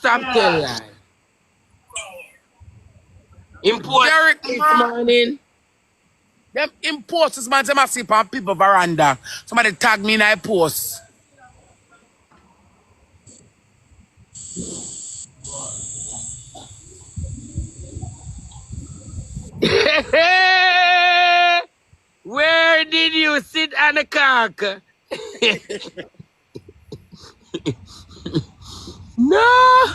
stop telling lie. Import Derek, this morning. them imposters, man, them a sleep on people veranda. Somebody tag me in a post. Where did you sit on the cock? No,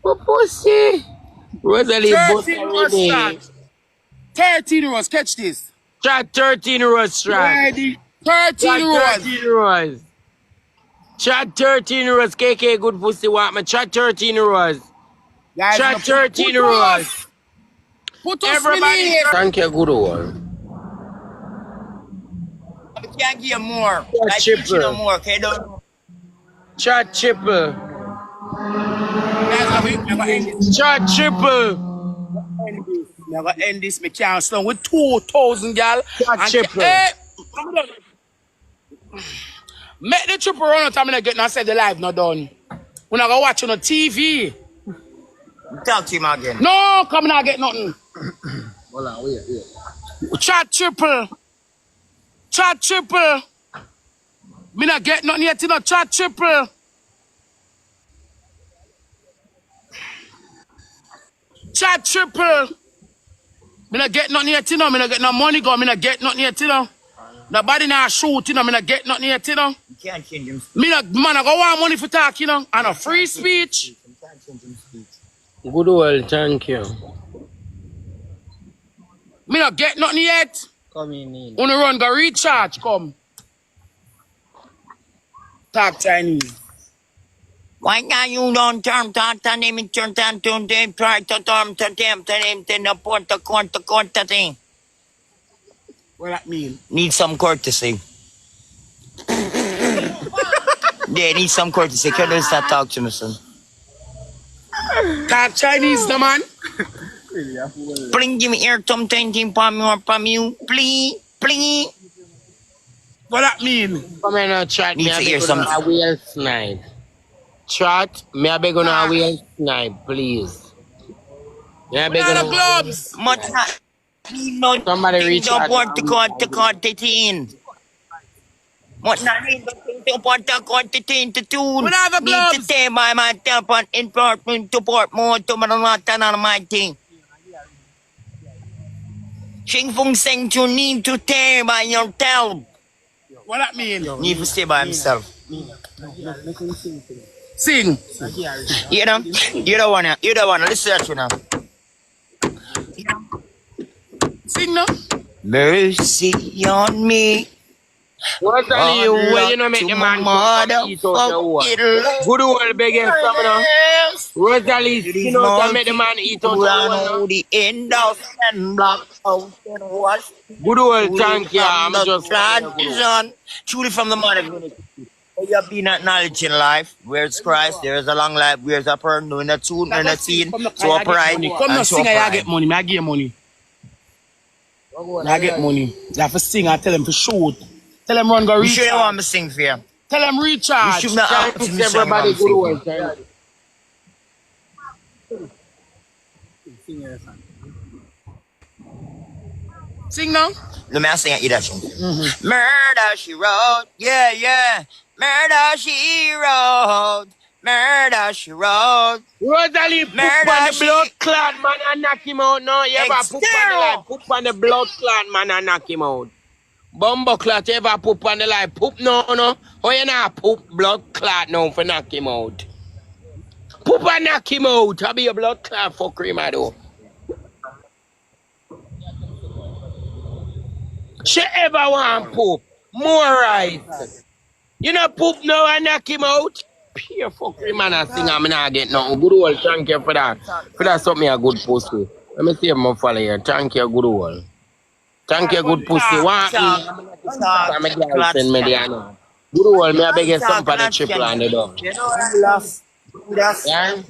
what pussy? Rosealee, 13 rows Renee. shot. 13 rows, catch this. Chat 13 rows track. Ready? 13 rows. 13 rows. Chat 13 rows. KK good pussy want me. Chat 13 rows. Guys, Chat 13 put rows. us. Put us Everybody. Thank you, good one. I can't give you more. Chat I teach you triple. no more, okay? Don't. Chat triple. Guys, I'm gonna end this. Chat triple. I'm gonna end this. Me can't stand with 2,000 gal. Chat triple. Hey, make the triple run out. I'm gonna get. I said the live not done. We're not gonna watch on the TV. Talk to him again. No, come and I get nothing. Hold on, wait. Chat triple. Chat triple. Me not get nothing yet, you know. Chat triple. Chat triple. Me not get nothing yet, you know. Me not get no money go. Me not get nothing yet, you know. Nobody not shoot, you know. Me not get nothing yet, you know. You can't change him. Me not, man, I go want money for talk, you know. And a free speech. You can't change him speech. Good one, thank you. Me not get nothing yet. Come in. Wanna run, go recharge, come. Talk Chinese. Why can't you don't turn to name in turn to them try to turn to them to the point to court thing? What that mean? Need some courtesy. Yeah, need some courtesy. Can you start talk to me, son? Talk Chinese, no man. Please give me here something from you. Please. What that mean? Come in and chat. Need Me to a hear beg on something. a wheel snipe. Chat. Me a beg on a wheel snipe, please. Me a beg What on are a the gloves? Much not. No, Somebody reach out. don't want to court the teen. What not need to want to court the teen to tune. What are the Need gloves? to stay by my temper important to port more to my thing. Xing Fung Seng you need to stay by yourself. What that mean? Need to stay by himself. Sing. You know? You don't wanna listen to you now. Sing no? Mercy on me. What tell you when you know make the man come eat out the wall? Good old begging some now. Rosealee, you know to make the man eat out the wall. The end of and block out and wash. Good old thank you. I'm just tradition. Truly from the mother. You have been acknowledged in life. Where's Christ? There is a long life. Where's a person doing a tune and a scene. So upright. Come no sing, I get money. I get money. I get money. You have to sing. I tell them to shoot. Tell them run go You sure you want recharge. me to sing for you? Tell them recharge. You should not ask thanks me to everybody. sing. Good old thank you. Sing now. Let me sing at you that song. Murder she wrote. Yeah. Murder she wrote. Murder she wrote. Rosealee, poop Murder on the she- blood clot man and knock him out. No, you ever poop on the External. life, poop on the blood clot man and knock him out. Bumbo clot, you ever poop on the life, poop no. Oh, you not poop blood clot now for knock him out. Poop and knock him out. I'll be a blood clot fuck him, I do. She ever want poop. More right. You know poop now and knock him out. Pure fuckery man I sing and me not get nothing. Good old thank you for that. For that something a good pussy. Let me see if I follow you. Thank you good old. Thank you good pussy. Want me? I'm a girlfriend me there now. Good old me I beg you some for the triple on the door. You know, love. Yeah?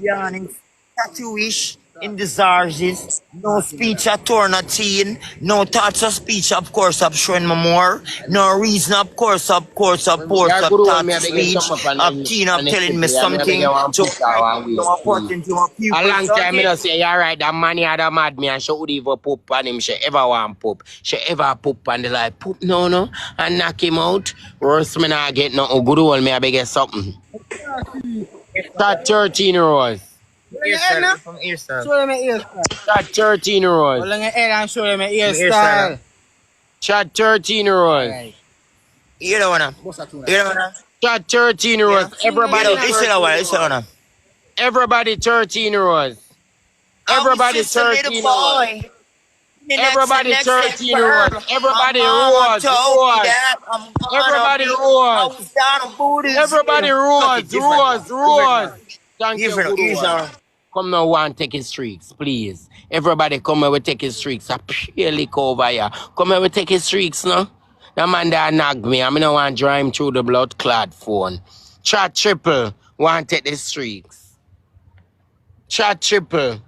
Tattoo-ish. in the Zarges. No speech at Tornateen. No thoughts of speech, of course, of showing me more. No reason, of course, of course, of course, Yeah, of good old me, thoughts I of beg you speech. some up on Of teen of the telling me triple. Yeah, me I beg something. you one So put that one you wait, know, please. important to my A people. long So time, I okay. don't say, you're right, that man here, that mad me, and she would even poop on him, she ever want poop. She ever poop on the like, poop, no, and knock him out. Worse, me not get no good old me, I beg you something. That 13 euros. From Eastern. Show them my hairstyle. That 13 euros. Hold on your head and show them my Eastern. hairstyle. Chat 13 euros. Alright. You don't wanna. Bossa tuna. You don't wanna. Chat 13 Yeah. euros. You Everybody know, it's 13 a while. It's a euros. wanna. Everybody 13 euros. I'm Everybody just a little 13 euros. boy. Everybody Next 13 pearl. euros. Everybody My mama rose, told me rose. that I'm gonna Everybody be. I rose. was down on booties. Everybody rose, rose. Thank you, Different. good one. Come now, one taking streaks, please. Everybody come here, we taking streaks. I pure lick over here. Come here, we taking streaks, no? The man that knocked me, I don't want to drive him through the blood clot phone. Chat triple, want to take the streaks. Chat triple.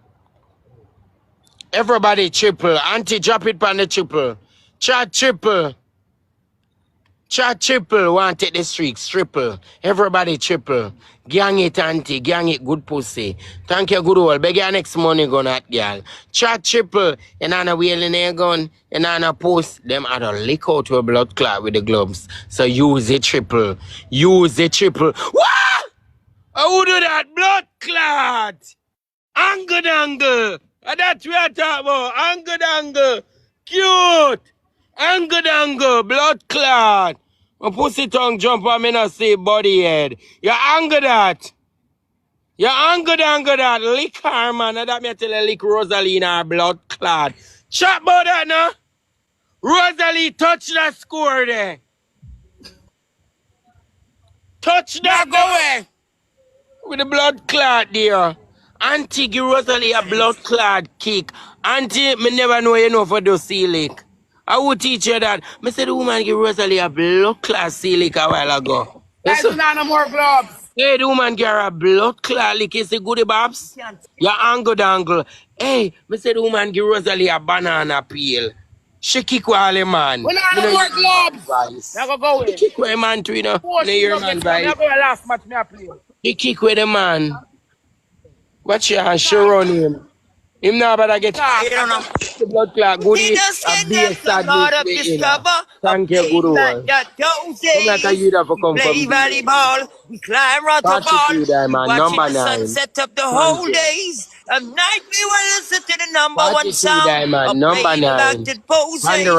Everybody triple. Auntie, drop it on the triple. Chat triple. Chat triple, want to take the streaks, triple. Everybody triple. Gang it, auntie, gang it, good pussy. Thank you, good old. Beg your next money gun at girl. Chat triple, you know no wheel in their gun, you know no post. Them had a lick out to a blood clot with the gloves. So use the triple. Use the triple. What? Who do that? Blood clot. Angle dangle. That's what we are talking about. Angle dangle. Cute. Angle dangle. Blood clot. My pussy tongue jump and me not say body head. You angle that. You angle that. Lick her, man. That me tell you lick Rosealee in her blood clot. Chat about that now. Rosealee, touch that score there. Touch that. Go away. With the blood clot there. Auntie give Rosealee a blood clot kick. Auntie, me never know you know for do sea lick. I will teach you that. Me said the woman give Rosealee a blood clot sea lick a while ago. Guys, we not no more gloves. Hey, the woman give her a blood clot lick. You see goody babs? Your angle dangle. Hey, me said the woman give Rosealee a banana peel. She kick all the man. We not no more gloves. Now go in. She kick with a man too, you know. Four You hear man I'm vibe. going to last match me a play. She kick with the man. Watch your hand, she run him. Him now better get You don't know. the blood clot. Good He eat just a can't beer get a lot of sadness. discover. Thank you, good Like one. that I'm like a youth for come play from volleyball, we climb out the Patrick ball, Tudor, man, watching number the 9. sunset up the Thank whole you. days. At night we will listen to the number one Patrick sound Tudor, man, of number playing back 9. to pose. On the